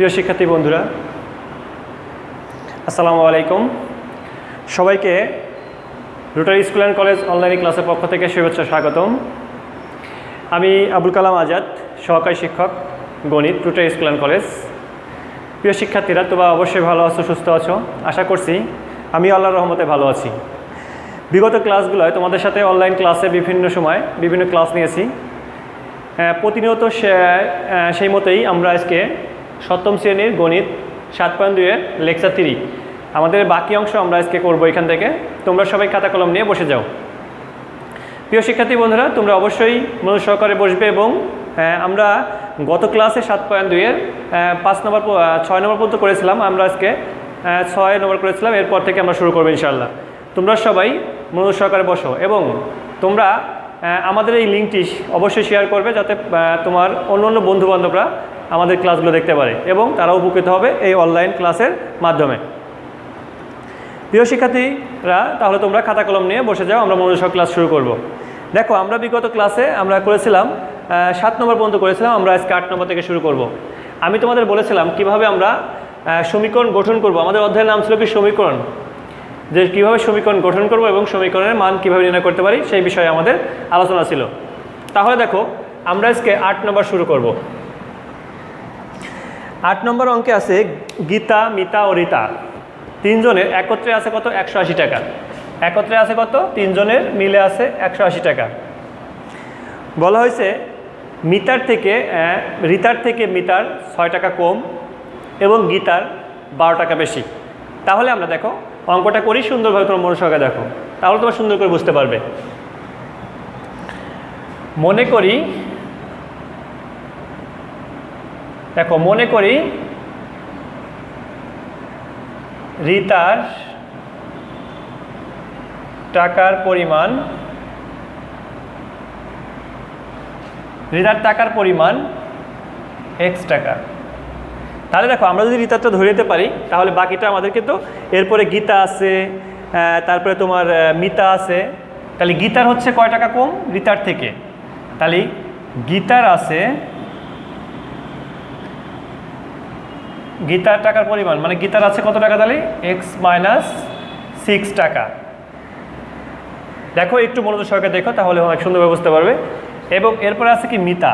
প্রিয় শিক্ষার্থী বন্ধুরা, আসসালামু আলাইকুম। সবাইকে rotary school and college online ক্লাসের পক্ষ থেকে শুভেচ্ছা স্বাগতম। আমি আবুল কালাম আজাদ, সহকারী শিক্ষক গণিত, রোটারি স্কুল অ্যান্ড কলেজ। প্রিয় শিক্ষার্থীরা, তোমরা অবশ্যই ভালো আছো, সুস্থ আছো। আশা করছি আমি আল্লাহর রহমতে ভালো আছি। বিগত ক্লাসগুলোয় তোমাদের সাথে অনলাইন ক্লাসে বিভিন্ন সময় বিভিন্ন ক্লাস নিয়েছি। প্রতিনিয়ত সেই মতোই আমরা আজকে সপ্তম শ্রেণীর গণিত 7.2-এর লেকচার 3 আমাদের বাকি অংশ আমরা আজকে করব। এখান থেকে তোমরা সবাই খাতা কলম নিয়ে বসে যাও। প্রিয় শিক্ষার্থী বন্ধুরা, তোমরা অবশ্যই মনোযোগ সহকারে বসবে এবং আমরা গত ক্লাসে 7.2-এর 6 নম্বর পর্যন্ত করেছিলাম। আমরা আজকে 6 নম্বর করেছিলাম। এরপর থেকে আমরা শুরু করবো ইনশাআল্লাহ। তোমরা সবাই মনোযোগ সহকারে বসো এবং তোমরা আমাদের এই লিঙ্কটি অবশ্যই শেয়ার করবে, যাতে তোমার অন্য বন্ধুবান্ধবরা আমাদের ক্লাসগুলো দেখতে পারে এবং তারা উপকৃত হবে এই অনলাইন ক্লাসের মাধ্যমে। প্রিয় শিক্ষার্থীরা, তাহলে তোমরা খাতা কলম নিয়ে বসে যাও, আমরা মনোযোগ ক্লাস শুরু করব। দেখো, আমরা বিগত ক্লাসে আমরা করেছিলাম 7 নম্বর পর্যন্ত করেছিলাম। আমরা আজকে 8 নম্বর থেকে শুরু করব। আমি তোমাদের বলেছিলাম কিভাবে আমরা সমীকরণ গঠন করব। আমাদের অধ্যায়ের নাম ছিল কি সমীকরণ, যে কীভাবে সমীকরণ গঠন করব এবং সমীকরণের মান কীভাবে নির্ণয় করতে পারি সেই বিষয়ে আমাদের আলোচনা ছিল। তাহলে দেখো, আমরা আজকে 8 নম্বর শুরু করব। 8 নম্বর অঙ্কে আছে গীতা, মিতা ও রীতা তিনজনের একত্রে আছে কত? 180 টাকা। একত্রে আছে কত? তিনজনের মিলে আছে 180 টাকা। বলা হয়েছে মিতার থেকে রীতার থেকে মিতার 6 টাকা কম এবং গীতার 12 টাকা বেশি। তাহলে আমরা দেখো অঙ্কটা করি সুন্দরভাবে, তোমার মনোযোগ দেখো, তাহলে তোমার সুন্দর করে বুঝতে পারবে। মনে করি, দেখো, মনে করি রীতার টাকার পরিমাণ x টাকা। তাহলে দেখো, আমরা যদি রীতারটা ধরে নিতে পারি তাহলে বাকিটা আমাদের কিন্তু এরপরে গীতা আছে, তারপরে তোমার মিতা আছে। তাহলে গীতার হচ্ছে কয় টাকা কম রীতার থেকে? তাহলে গীতার আছে, গীতার টাকার পরিমাণ মানে গীতার আছে কত টাকা? তাহলে x - 6 টাকা। দেখো, একটু মনোযোগ সহকারে দেখো, তাহলে অনেক সুন্দরভাবে বুঝতে পারবে। এবং এরপরে আছে কি মিতা।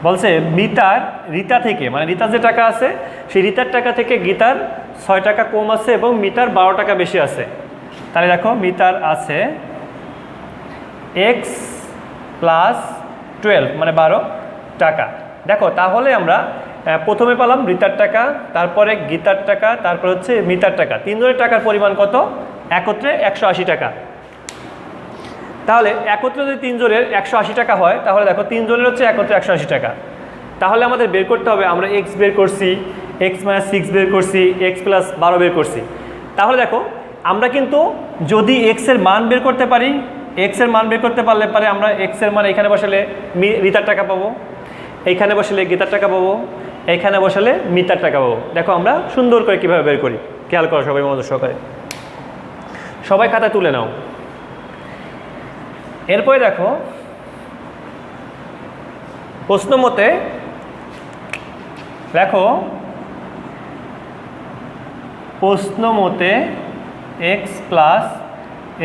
বলছে মিতার রীতা থেকে, মানে রীতার যে টাকা আছে সেই রীতার টাকা থেকে গীতার 6 টাকা কম আছে এবং মিতার 12 টাকা বেশি আছে। তাহলে দেখো, মিতার আছে x + 12 মানে 12 টাকা। দেখো, তাহলে আমরা প্রথমে পেলাম রীতার টাকা, তারপরে গীতার টাকা, তারপর হচ্ছে মিতার টাকা। তিনজনের টাকার পরিমাণ কত? একত্রে 180 টাকা। তাহলে একত্রে যদি তিনজনের 180 টাকা হয়, তাহলে দেখো তিনজনের হচ্ছে একত্রে 180 টাকা। তাহলে আমাদের বের করতে হবে, আমরা x বের করছি, x - 6 বের করছি, x + 12 বের করছি। তাহলে দেখো, আমরা কিন্তু যদি x এর মান বের করতে পারি, x এর মান বের করতে পারলে পরে আমরা x এর মান এখানে বসালে রীতার টাকা পাবো, এইখানে বসালে গীতার টাকা পাবো, এইখানে বসালে মিতার টাকা পাবো। দেখো আমরা সুন্দর করে কীভাবে বের করি, খেয়াল করো সবাই মনোযোগ সহকারে। সবাই খাতা তুলে নাও। এরপরে দেখো, প্রশ্ন মতে দেখো, প্রশ্ন মতে x +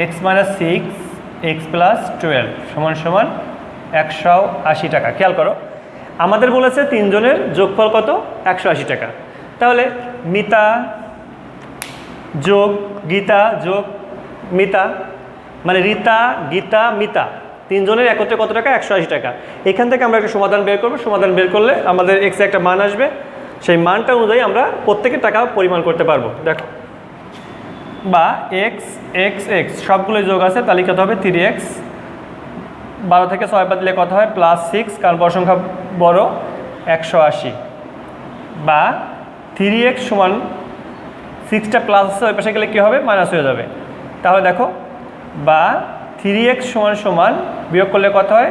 x - 6 x + 12 = 180 টাকা। খেয়াল করো, আমাদের বলেছে তিনজনের যোগফল কত? 180 টাকা। তাহলে মিতা যোগ গীতা যোগ মিতা মানে রীতা, গীতা, মিতা তিনজনের একত্রে কত টাকা? 180 টাকা। এখান থেকে আমরা একটা সমাধান বের করবো। সমাধান বের করলে আমাদের x এর একটা মান আসবে, সেই মানটা অনুযায়ী আমরা প্রত্যেকের টাকা পরিমাণ করতে পারবো। দেখো, বা x সবগুলো যোগ আছে, তাহলে কত হবে? 3x। 12 থেকে 6 বাদ দিলে কত হয়? +6, কারণ বড় সংখ্যা বড়, 180। বা 3x = 6টা প্লাস আছে, ওই পাশে গেলে কী হবে? মাইনাস হয়ে যাবে। তাহলে দেখো, বা 3x = বিয়োগ করলে কত হয়?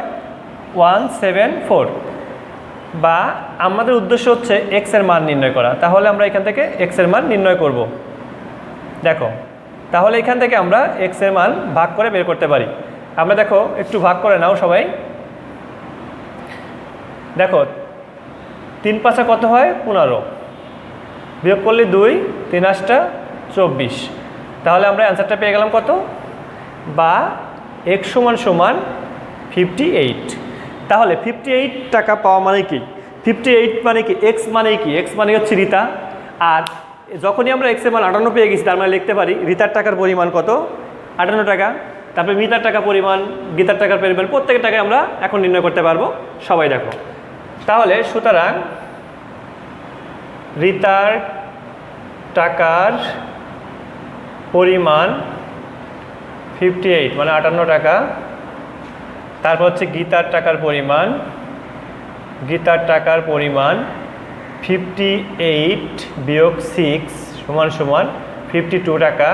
174। বা আমাদের উদ্দেশ্য হচ্ছে x এর মান নির্ণয় করা, তাহলে আমরা এখান থেকে x এর মান নির্ণয় করব। দেখো, তাহলে এখান থেকে আমরা x এর মান ভাগ করে বের করতে পারি। আমরা দেখো, একটু ভাগ করে নাও সবাই। দেখো, 3 5 কত হয় 15, বিয়োগ করলে 2, 3 8 24। তাহলে আমরা অ্যান্সারটা পেয়ে গেলাম কত, বা x সমান সমান 58। তাহলে 58 টাকা পাওয়া মানে কি, 58 মানে কি, x মানে কি, x মানে হচ্ছে রিতা। আর যখনই আমরা x এর মান 58 পেয়ে গেছি, তার মানে লিখতে পারি রিতার টাকার পরিমাণ কত, 58 টাকা। তারপরে মিতার টাকা পরিমাণ, গীতার টাকার পরিমাণ, প্রত্যেকের টাকায় আমরা এখন নির্ণয় করতে পারবো। সবাই দেখো, তাহলে সুতরাং রিতার টাকার পরিমাণ 58 মানে 58 টাকা। তারপর হচ্ছে গীতার টাকার পরিমাণ, গীতার টাকার পরিমাণ 58 বিয়োগ 6 সমান সমান 52 টাকা।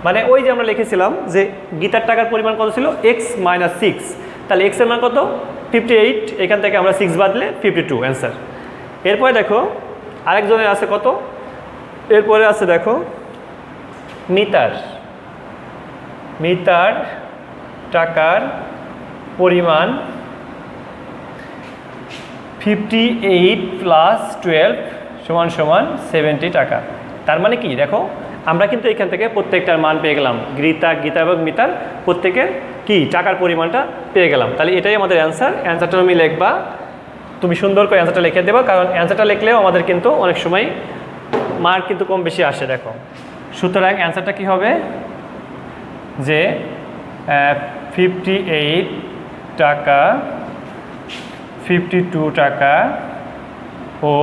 মানে ওই যে আমরা লিখেছিলাম যে গীতার টাকার পরিমাণ কত ছিল, x মাইনাস 6, তাহলে x এর মান কত 58, এখান থেকে আমরা 6 বাদলে 52 অ্যান্সার। এরপরে দেখো আরেকজনের আছে কত, এরপরে আছে দেখো মিতার, মিতার টাকার পরিমাণ 58 প্লাস 12 সমান সমান 70 টাকা। তার মানে কি দেখো, আমরা কিন্তু এখান থেকে প্রত্যেকটার মান পেয়ে গেলাম, গীতা, গীতা এবং মিতার প্রত্যেকের কি টাকার পরিমাণটা পেয়ে গেলাম। তাহলে এটাই আমাদের অ্যান্সার। অ্যান্সারটা তুমি লিখবা, তুমি সুন্দর করে অ্যান্সারটা লিখে দেবা, কারণ অ্যান্সারটা লিখলেও আমাদের কিন্তু অনেক সময় মার্ক কিন্তু কম বেশি আসে। দেখো সুতরাং অ্যান্সারটা কি হবে যে 58 টাকা, 52 টাকা ও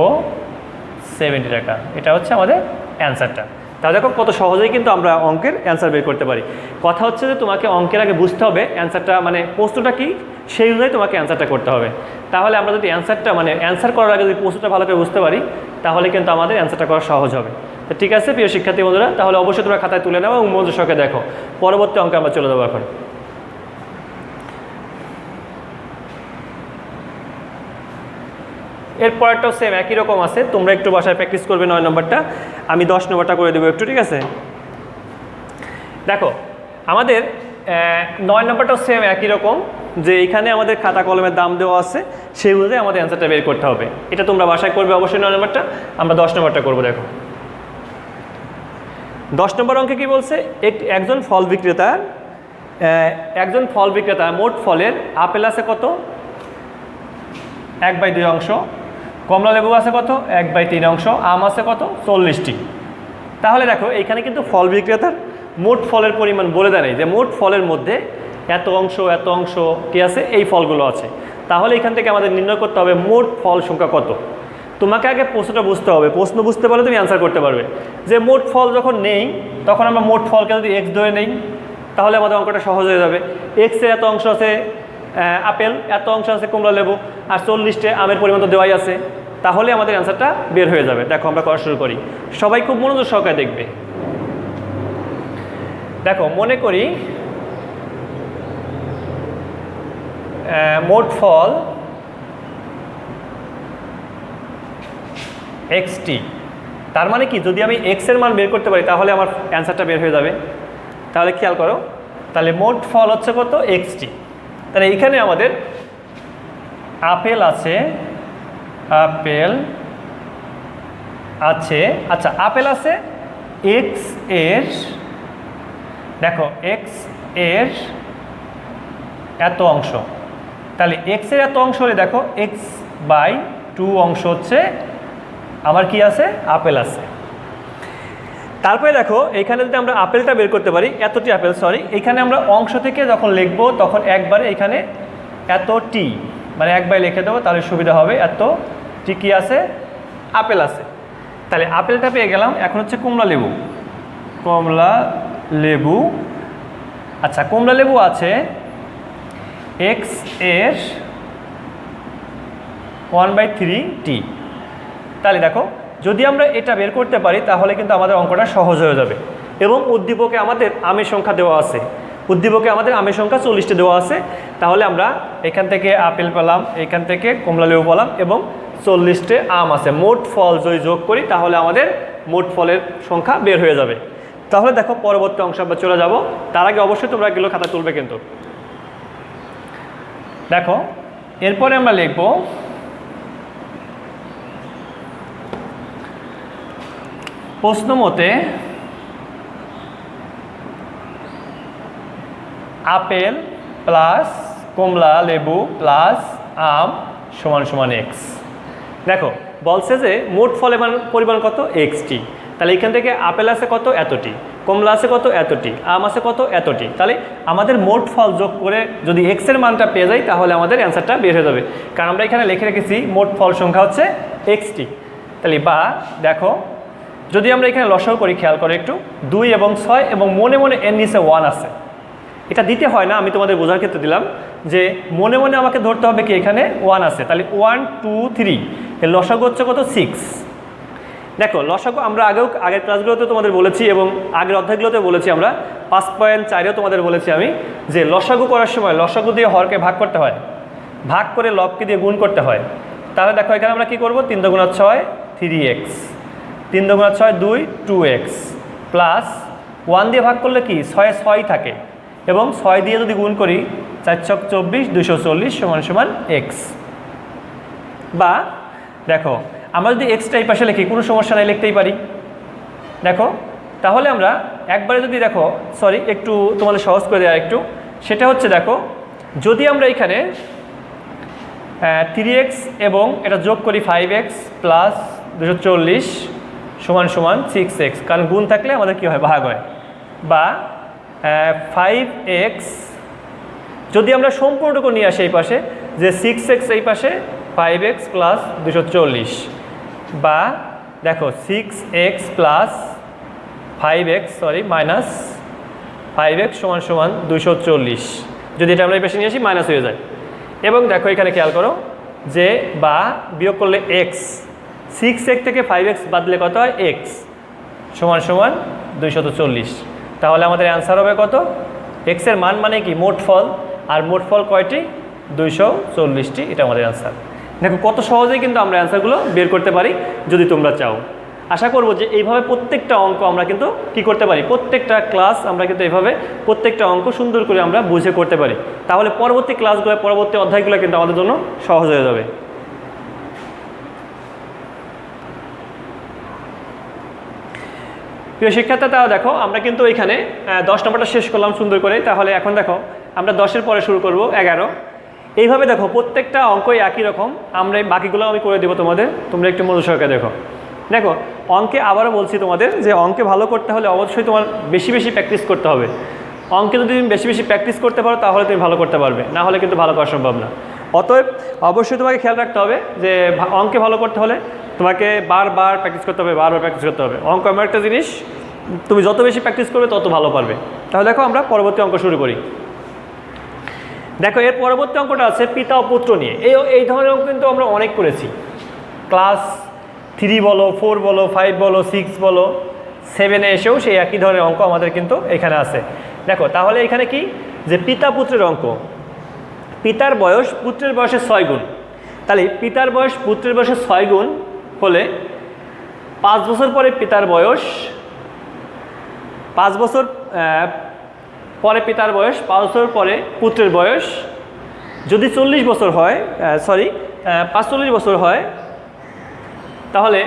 70 টাকা, এটা হচ্ছে আমাদের অ্যান্সারটা। তাহলে দেখো কত সহজেই কিন্তু আমরা অঙ্কের অ্যান্সার বের করতে পারি। কথা হচ্ছে যে তোমাকে অঙ্কের আগে বুঝতে হবে অ্যান্সারটা মানে প্রশ্নটা কি, সেই অনুযায়ী তোমাকে অ্যান্সারটা করতে হবে। তাহলে আমরা যদি অ্যান্সারটা মানে অ্যান্সার করার আগে যদি প্রশ্নটা ভালো করে বুঝতে পারি, তাহলে কিন্তু আমাদের অ্যান্সারটা করা সহজ হবে। তো ঠিক আছে প্রিয় শিক্ষার্থী বন্ধুরা, তাহলে অবশ্যই তোমরা খাতায় তুলে নাও এবং মনোযোগ সহকারে দেখো। পরবর্তী অঙ্কে আমরা চলে যাবো এখন। এরপরটাও সেম একই রকম আছে, তোমরা একটু বাসায় প্র্যাকটিস করবে 9 নম্বরটা, আমি 10 নম্বরটা করে দেবো একটু, ঠিক আছে। দেখো আমাদের 9 নম্বরটাও সেম একই রকম, যে এখানে আমাদের খাতা কলমের দাম দেওয়া আছে, সেই অনুযায়ী আমাদের অ্যান্সারটা বের করতে হবে। এটা তোমরা বাসায় করবে অবশ্যই 9 নম্বরটা, আমরা 10 নম্বরটা করবো। দেখো 10 নম্বর অঙ্কে কি বলছে, একজন ফল বিক্রেতা মোট ফলের আপেল আছে কত 1/2 অংশ, কমলা লেবু আছে কত 1/3 অংশ, আম আছে কত 40টি। তাহলে দেখো এখানে কিন্তু ফল বিক্রেতার মোট ফলের পরিমাণ বলে দেয় যে মোট ফলের মধ্যে এত অংশ কি আছে, এই ফলগুলো আছে। তাহলে এখান থেকে আমাদের নির্ণয় করতে হবে মোট ফল সংখ্যা কত। তোমাকে আগে প্রশ্নটা বুঝতে হবে, প্রশ্ন বুঝতে পারলে তুমি অ্যান্সার করতে পারবে। যে মোট ফল যখন নেই, তখন আমরা মোট ফলকে যদি x ধরে নেই, তাহলে আমাদের অঙ্কটা সহজ হয়ে যাবে। এক্সের এত অংশ আছে আপেল, এত অংশ আছে কমলা লেবু, আর 40টে আমের পরিমাণ তো দেওয়াই আছে, তাহলে আমাদের অ্যান্সারটা বের হয়ে যাবে। দেখো আমরা করা শুরু করি, সবাই খুব মনোযোগ সহকারে দেখবে। দেখো মনে করি মোট ফল xt, তার মানে কি যদি আমি x এর মান বের করতে পারি তাহলে আমার অ্যান্সারটা বের হয়ে যাবে। তাহলে খেয়াল করো, তাহলে মোট ফল হচ্ছে কত xt। তাহলে এখানে আমাদের আপেল আছে, আচ্ছা আপেল আছে x এর, দেখো x এর এত অংশ, তাহলে x এর এত অংশ হলে দেখো x/2 অংশ হচ্ছে আমার কি আছে, আপেল আছে। তারপরে দেখো এখানে যদি আমরা আপেলটা বের করতে পারি, এতটি আপেল, এখানে আমরা অংশ থেকে যখন লিখবো তখন একবারে এখানে এত টি মানে একবারে লিখে দেবো, তাহলে সুবিধা হবে। এত টি কি আছে, আপেল আছে। তাহলে আপেলটা পেয়ে গেলাম। এখন হচ্ছে কমলা লেবু, আচ্ছা কমলা লেবু আছে x এর 1/3t। তাহলে দেখো যদি আমরা এটা বের করতে পারি তাহলে কিন্তু আমাদের অঙ্কটা সহজ হয়ে যাবে। এবং উদ্দীপকে আমাদের আমের সংখ্যা দেওয়া আছে, উদ্দীপকে আমাদের আমের সংখ্যা 40টা দেওয়া আছে। তাহলে আমরা এখান থেকে আপেল পেলাম, এখান থেকে কমলা লেবু পেলাম এবং 40টে আম আছে। মোট ফল যদি যোগ করি তাহলে আমাদের মোট ফলের সংখ্যা বের হয়ে যাবে। তাহলে দেখো পরবর্তী অংশ আমরা চলে যাব, তার আগে অবশ্যই তোমরা এগুলো খাতা তুলবে কিন্তু। দেখো এরপরে আমরা লিখব প্রশ্ন মতে আপেল প্লাস কমলা লেবু প্লাস আম সমান সমান এক্স। দেখো বলছে যে মোট ফলের পরিমাণ কত এক্সটি, তাহলে এখান থেকে আপেল আছে কত এতটি, কমলা আছে কত এতটি, আম আছে কত এতটি, তাহলে আমাদের মোট ফল যোগ করে যদি এক্সের মানটা পেয়ে যাই তাহলে আমাদের অ্যান্সারটা বের হয়ে যাবে, কারণ আমরা এখানে লিখে রেখেছি মোট ফল সংখ্যা হচ্ছে এক্সটি। তাহলে বা দেখো যদি আমরা এখানে লসাগু করি, খেয়াল করে একটু 2 এবং 6 এবং মনে মনে এর নিচে 1 আছে, এটা দিতে হয় না, আমি তোমাদের বোঝার ক্ষেত্রে দিলাম যে মনে মনে আমাকে ধরতে হবে কি এখানে 1 আছে, তাহলে 1 2 3 এর লসাগু হচ্ছে কত 6। দেখো লসাগু আমরা আগের ক্লাসগুলোতে তোমাদের বলেছি এবং আগের অধ্যায়গুলোতে বলেছি, আমরা 5.4এও তোমাদের বলেছি আমি যে লসাগু করার সময় লসাগু দিয়ে হরকে ভাগ করতে হয়, ভাগ করে লবকে দিয়ে গুণ করতে হয়। তাহলে দেখো এখানে আমরা কি করব, 3 × 6 3x, 3 × 6 2 2x প্লাস 1 দিয়ে ভাগ করলে কি 6 6 থাকে এবং 6 দিয়ে যদি গুণ করি 4 × 24 240 সমান সমান x। বা দেখো আমরা যদি এক্সটা এই পাশে লিখি কোনো সমস্যা নাই, লিখতেই পারি। দেখো তাহলে আমরা একবারে যদি দেখো সরি একটু তোমাদের সহজ করে দেওয়া একটু, সেটা হচ্ছে দেখো যদি আমরা এখানে 3x এবং এটা যোগ করি 5x প্লাস 240 সমান সমান 6x, কারণ গুণ থাকলে আমাদের কী হয় ভাগ হয়। বা 5x যদি আমরা সম্পূর্ণটুকু নিয়ে আসি এই পাশে যে 6x এই পাশে 5x প্লাস 240, বা দেখো 6x plus 5x sorry minus 5x সমান সমান 240, যদি এটা আমরা এই পাশে নিয়ে আসি মাইনাস হয়ে যায়। এবং দেখো এখানে খেয়াল করো যে বা বিয়োগ করলে x, 6x থেকে 5x বাদ দিলে কত হয় x সমান সমান 240। তাহলে আমাদের অ্যান্সার হবে কত, x এর মান মানে কি মোট ফল, আর মোট ফল কয়টি 240টি, এটা আমাদের অ্যান্সার। দেখো কত সহজেই কিন্তু আমরা অ্যান্সারগুলো বের করতে পারি যদি তোমরা চাও। আশা করব যে এইভাবে প্রত্যেকটা অঙ্ক আমরা কিন্তু কি করতে পারি, প্রত্যেকটা ক্লাস আমরা কিন্তু এইভাবে প্রত্যেকটা অঙ্ক সুন্দর করে আমরা বুঝে করতে পারি, তাহলে পরবর্তী ক্লাসগুলো পরবর্তী অধ্যায়গুলো কিন্তু আমাদের জন্য সহজ হয়ে যাবে। প্রিয় শিক্ষার্থী, তাও দেখো আমরা কিন্তু এখানে 10 নম্বরটা শেষ করলাম সুন্দর করে, তাহলে এখন দেখো আমরা 10-এর পরে শুরু করব 11। এইভাবে দেখো প্রত্যেকটা অঙ্কই একই রকম, আমরা বাকিগুলো আমি করে দেবো তোমাদের, তোমরা একটু মনোযোগ সহকারে দেখো। দেখো অঙ্কে আবারও বলছি তোমাদের যে অঙ্কে ভালো করতে হলে অবশ্যই তোমার বেশি বেশি প্র্যাকটিস করতে হবে। অঙ্কে যদি তুমি বেশি বেশি প্র্যাকটিস করতে পারো তাহলে তুমি ভালো করতে পারবে, না হলে কিন্তু ভালো করা সম্ভব না। অতএব অবশ্যই তোমাকে খেয়াল রাখতে হবে যে অঙ্কে ভালো করতে হলে তোমাকে বারবার প্র্যাকটিস করতে হবে, বারবার প্র্যাকটিস করতে হবে। অঙ্ক এমন একটা জিনিস, তুমি যত বেশি প্র্যাকটিস করবে তত ভালো পারবে। তাহলে দেখো আমরা পরবর্তী অঙ্ক শুরু করি। দেখো এর পরবর্তী অঙ্কটা আছে পিতা ও পুত্র নিয়ে। এই ধরনের অঙ্ক কিন্তু আমরা অনেক করেছি, ক্লাস 3 বলো, 4 বলো, 5 বলো, 6 বলো, 7-এ এসেও সেই একই ধরনের অঙ্ক আমাদের কিন্তু এখানে আছে। দেখো তাহলে এখানে কি যে পিতা পুত্রের অঙ্ক, পিতার বয়স পুত্রের বয়সের 6 গুণ, তাহলে পিতার বয়স পুত্রের বয়সের 6 গুণ হলে 5 বছর পরে পিতার বয়স, 5 বছর পরে পিতার বয়স, 5 বছর পরে পুত্রের বয়স যদি 40 বছর হয়, 45 বছর হয়, তাহলে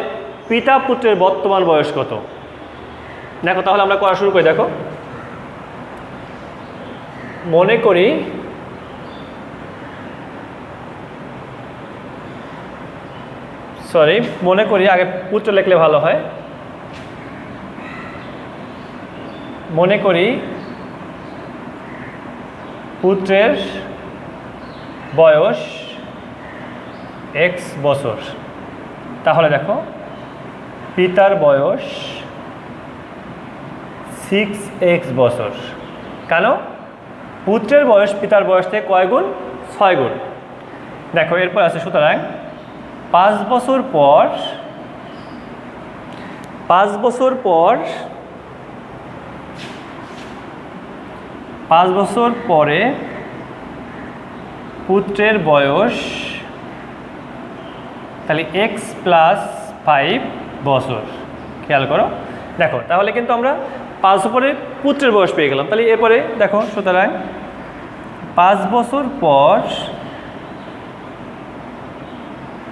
পিতা পুত্রের বর্তমান বয়স কত। দেখো তাহলে আমরা করা শুরু করি। দেখো মনে করি আগে পুত্র লিখলে ভালো হয়। মনে করি পুত্রের বয়স x বছর, তাহলে দেখো পিতার বয়স 6x বছর। কেন? পুত্রের বয়স পিতার বয়স থেকে কয় গুণ? 6 গুণ। দেখো এরপর আছে সুতরাং 5 বছর পর পরে পুত্রের বয়স, তাহলে x + 5 বছর। খেয়াল করো, দেখো তাহলে কিন্তু আমরা 5 বছর পরে পুত্রের বয়স পেয়ে গেলাম। তাহলে এরপরে দেখো সুতরাং 5 বছর পর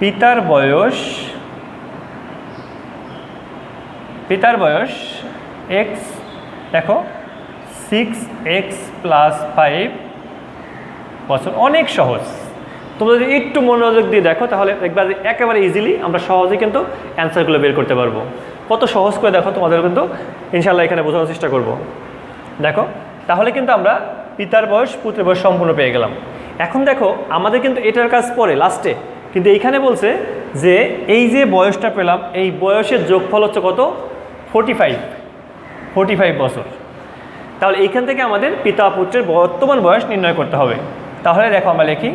পিতার বয়স পিতার বয়স এক্স, দেখো 6x + 5 বছর। অনেক সহজ, তোমরা যদি একটু মনোযোগ দিয়ে দেখো তাহলে একবার একেবারে ইজিলি আমরা সহজে কিন্তু অ্যান্সারগুলো বের করতে পারবো। কত সহজ করে দেখো, তোমাদের কিন্তু ইনশাল্লাহ এখানে বোঝানোর চেষ্টা করব। দেখো তাহলে কিন্তু আমরা পিতার বয়স পুত্রের বয়স সম্পূর্ণ পেয়ে গেলাম। এখন দেখো আমাদের কিন্তু এটার কাজ পরে লাস্টে, কিন্তু এইখানে বলছে যে এই যে বয়সটা পেলাম এই বয়সের যোগফল হচ্ছে কত, 45 বছর। তাহলে এইখান থেকে আমাদের পিতা পুত্রের বর্তমান বয়স নির্ণয় করতে হবে। তাহলে দেখো আমরা লিখি,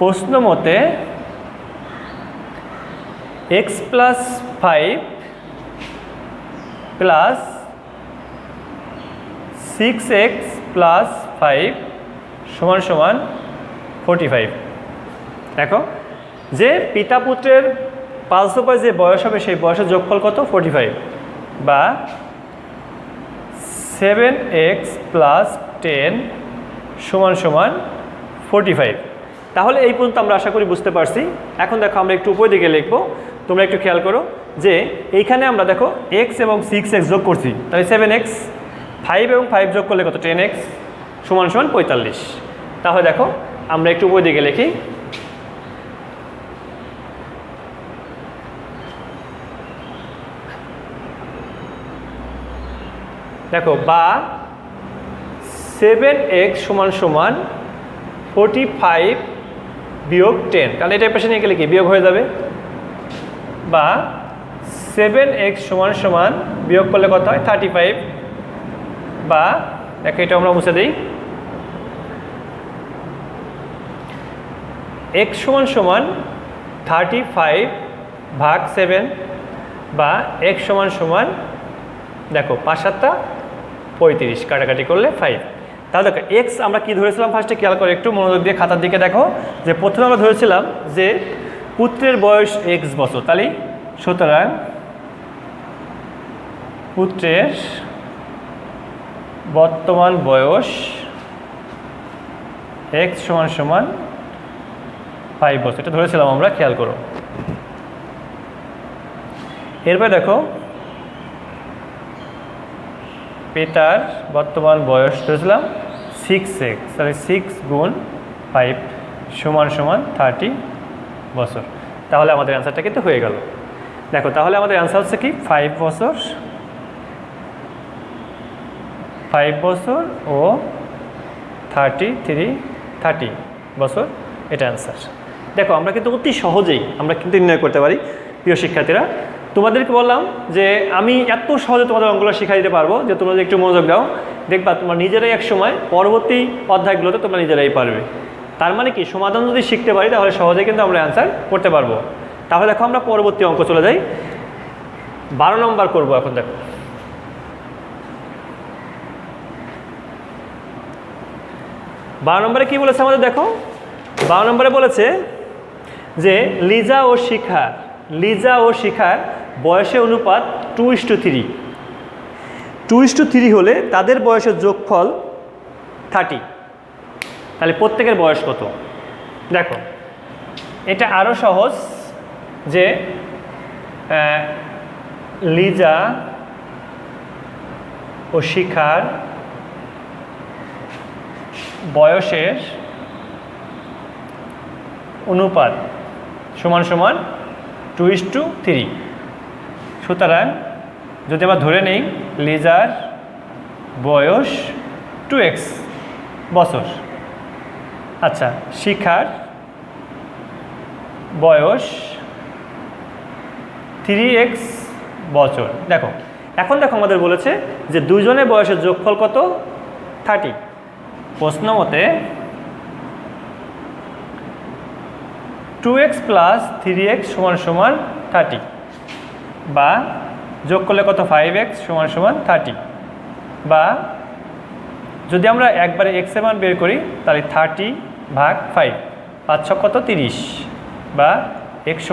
প্রশ্ন মতে x + 5 + 6x + 5 = 45। দেখো যে পিতা পুত্রের 5 দফায় যে বয়স হবে সেই বয়সের যোগফল কত, 45, বা 7x + 10 = 45। তাহলে এই পর্যন্ত আমরা আশা করি বুঝতে পারছি। এখন দেখো আমরা একটু উপর দিকে লিখবো, তোমরা একটু খেয়াল করো যে এইখানে আমরা দেখো x এবং 6x যোগ করছি, তাহলে 7x, 5 এবং 5 যোগ করলে কত, 10x = 45। তাহলে দেখো আমরা একটু উপর দিকে লিখি, দেখো বা 7x = 45 - 10, কারণ এটা পেছনে নিয়ে গেলে কি বিয়োগ হয়ে যাবে, বা 7x = বিয়োগ করলে কত হয়, 35, বা দেখো এটা আমরা মুছে দিই, x = 35/7, বা x = দেখো 5 × 7 = 35, কাটাকাটি করলে 5। তাহলে দেখো এক্স আমরা কি ধরেছিলাম, ফার্স্টে খেয়াল করে একটু মনোযোগ দিয়ে খাতার দিকে দেখো, যে প্রথমে আমরা ধরেছিলাম যে পুত্রের বয়স এক্স বছর, তাহলে সুতরাং পুত্রের বর্তমান বয়স এক্স = 5 বছর, এটা ধরেছিলাম আমরা, খেয়াল করো। এরপর দেখো পিতার বর্তমান বয়স ধরেছিলাম 6x, তাহলে 6 × 5 = 30 বছর। তাহলে আমাদের অ্যান্সারটা কিন্তু হয়ে গেল। দেখো তাহলে আমাদের অ্যান্সার হচ্ছে কি, 5 বছর ও 30 বছর, এটা অ্যান্সার। দেখো আমরা কিন্তু অতি সহজেই আমরা কিন্তু নির্ণয় করতে পারি। প্রিয় শিক্ষার্থীরা, তোমাদেরকে বললাম যে আমি এত সহজে তোমাদের অঙ্কগুলো শিখিয়ে দিতে পারবো যে তোমরা একটু মনোযোগ দাও, দেখবা তোমরা নিজেরাই এক সময় পরবর্তী অধ্যায়গুলোতে তোমরা নিজেরাই পারবে। তার মানে কি, সমাধান যদি শিখতে পারি তাহলে সহজে কিন্তু আমরা অ্যান্সার করতে পারবো। তাহলে দেখো আমরা পরবর্তী অঙ্ক চলে যাই, 12 নম্বর করবো। এখন দেখো 12 নম্বরে কি বলেছে আমাদের, দেখো 12 নম্বরে বলেছে যে লিজা ও শিখার বয়সের অনুপাত 2:3। 2:3 হলে তাদের বয়সের যোগফল 30। তাহলে প্রত্যেকের বয়স কত? দেখো এটা আরও সহজ, যে লিজা ও শিখার বয়সের অনুপাত = 2:3। সুতরাং যদি আমরা ধরে নেই লিজার বয়স 2x বছর, আচ্ছা শিখার বয়স 3x বছর। দেখো এখন দেখো আমাদের বলেছে যে দুজনের বয়সের যোগফল কত, 30। প্রশ্ন মতে 2x + 3x = 30, বা যোগ করলে কত, 5x = 30, বা যদি আমরা একবারে x এর মান বের করি তাহলে 30/5, 5 × 6 কত, 30, বা x =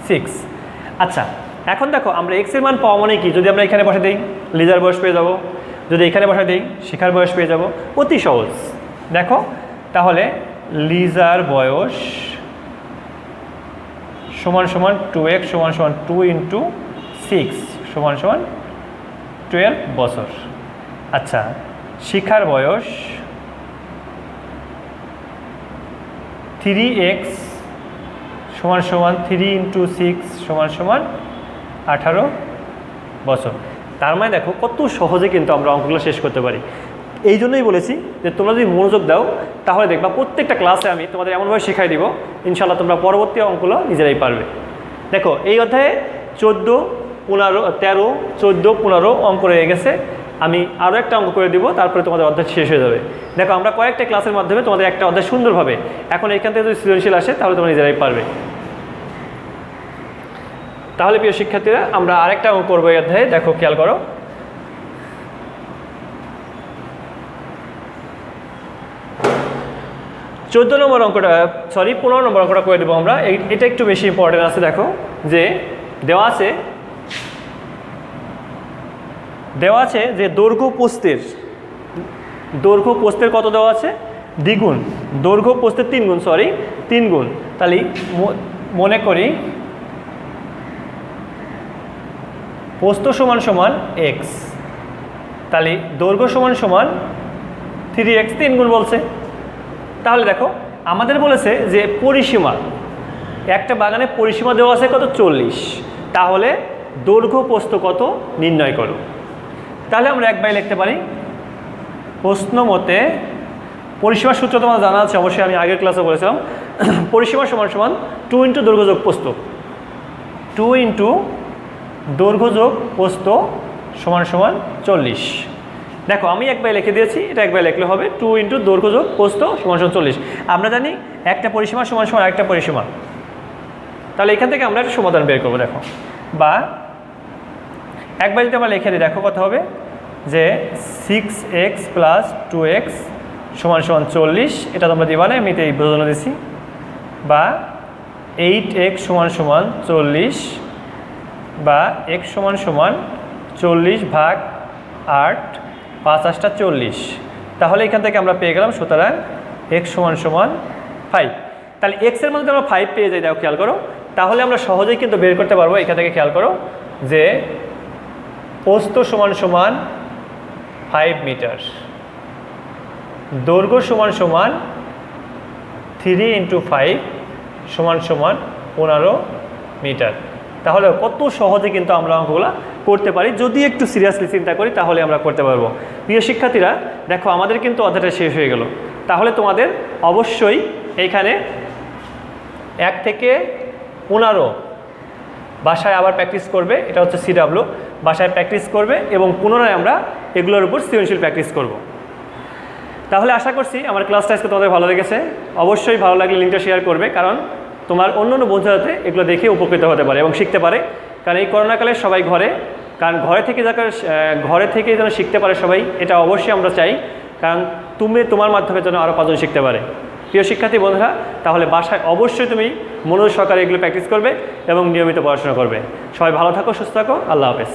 6। আচ্ছা এখন দেখো আমরা x এর মান পাওয়া মানে কি, যদি আমরা এখানে বসে দিই লিজার বয়স পেয়ে যাব, যদি এখানে বসে দিই শিখার বয়স পেয়ে যাব, অতি সহজ। দেখো তাহলে লিজার বয়স = সমান সমান 2x সমান সমান 2 ইন্টু 6 সমান সমান 12 বছর। আচ্ছা, শিখার বয়স 3x সমান সমান 3 ইন্টু 6 সমান সমান 18 বছর। তার মানে দেখো কত সহজে কিন্তু আমরা অঙ্কগুলো শেষ করতে পারি। এই জন্যই বলেছি যে তোমরা যদি মনোযোগ দাও তাহলে দেখবা প্রত্যেকটা ক্লাসে আমি তোমাদের এমনভাবে শেখাই দিব, ইনশাআল্লাহ তোমরা পরবর্তী অঙ্কগুলো নিজেরাই পারবে। দেখো এই অধ্যায়ে 14, 15, 13, 14, 15 অঙ্ক রয়ে গেছে। আমি আরও একটা অঙ্ক করে দিব, তারপরে তোমাদের অধ্যায় শেষ হয়ে যাবে। দেখো আমরা কয়েকটা ক্লাসের মাধ্যমে তোমাদের একটা অধ্যায় সুন্দরভাবে, এখন এইখান থেকে যদি সৃজনশীল আসে তাহলে তোমরা নিজেরাই পারবে। তাহলে প্রিয় শিক্ষার্থীরা আমরা আরেকটা অঙ্ক করবো এই অধ্যায়ে। দেখো খেয়াল করো, 14 নম্বর অঙ্কটা, 15 নম্বর অঙ্কটা করে দেবো আমরা। এটা একটু বেশি ইম্পর্টেন্ট আছে। দেখো যে দেওয়া আছে যে দৈর্ঘ্য প্রস্থের কত দেওয়া আছে? দ্বিগুণ। দৈর্ঘ্য প্রস্থের 3 গুণ, 3 গুণ। তাহলে মনে করি প্রস্থ সমান সমান x, তাহলে দৈর্ঘ্য সমান সমান 3x, 3 গুণ বলছে। তাহলে দেখো আমাদের বলেছে যে পরিসীমা, একটা বাগানে পরিসীমা দেওয়া আছে কত? 40। তাহলে দৈর্ঘ্য প্রস্থ কত নির্ণয় করো। তাহলে আমরা এক বাই লিখতে পারি, প্রশ্ন মতে পরিসীমার সূত্র তোমার জানা আছে অবশ্যই, আমি আগের ক্লাসে বলেছিলাম। পরিসীমা সমান সমান 2 ইন্টু দৈর্ঘ্য যোগ প্রস্থ, 2 ইন্টু দৈর্ঘ্য যোগ প্রস্থ সমান সমান 40। দেখো আমি এক বাই লিখে দিয়েছি, এটা এক বাই লিখলে হবে 2 ইন্টু দৈর্ঘ্য যোগ প্রস্থ সমান সমান 40। আমরা জানি একটা পরিসীমা সমান সমান আরেকটা পরিসীমা, তাহলে এখান থেকে আমরা একটা সমাধান বের করবো। দেখো বা এক বাই যদি আমরা লিখে দিই, দেখো কত হবে যে 6x প্লাস 2x সমান সমান 40। এটা তোমরা দিবা না, আমি এই বোঝানো দিছি। বা 8x সমান সমান 40 বা x সমান সমান 40 ভাগ 8, 5 8 40। তাহলে এখান থেকে আমরা পেয়ে গেলাম সুতরাং x সমান সমান 5। তাহলে x এর মধ্যে আমরা 5 পেয়ে যাই। দেখো খেয়াল করো, তাহলে আমরা সহজেই কিন্তু বের করতে পারবো। এখান থেকে খেয়াল করো যে প্রস্থ সমান সমান 5 মিটার, দৈর্ঘ্য সমান সমান 3 ইন্টু 5 সমান সমান 15 মিটার। তাহলে কত সহজে কিন্তু আমরা অঙ্কগুলো করতে পারি, যদি একটু সিরিয়াসলি চিন্তা করি তাহলে আমরা করতে পারবো। প্রিয় শিক্ষার্থীরা দেখো আমাদের কিন্তু অধ্যায়টা শেষ হয়ে গেল। তাহলে তোমাদের অবশ্যই এইখানে 1 থেকে 15 বাসায় আবার প্র্যাকটিস করবে। এটা হচ্ছে CW, বাসায় প্র্যাকটিস করবে এবং পুনরায় আমরা এগুলোর উপর সৃজনশীল প্র্যাকটিস করব। তাহলে আশা করছি আমার ক্লাসটা আজকে তোমাদের ভালো লেগেছে। অবশ্যই ভালো লাগলে লিঙ্কটা শেয়ার করবে, কারণ তোমার অন্য অন্য বন্ধুরা এগুলো দেখে উপকৃত হতে পারে এবং শিখতে পারে। কারণ এই করোনাকালে সবাই ঘরে, কারণ ঘরে থেকে যেন শিখতে পারে সবাই, এটা অবশ্যই আমরা চাই। কারণ তোমার মাধ্যমে যেন আরও 5 জন শিখতে পারে। প্রিয় শিক্ষার্থী বন্ধুরা, তাহলে বাসায় অবশ্যই তুমি মনোযোগ সহকারে এগুলো প্র্যাকটিস করবে এবং নিয়মিত পড়াশোনা করবে। সবাই ভালো থাকো, সুস্থ থাকো। আল্লাহ হাফেজ।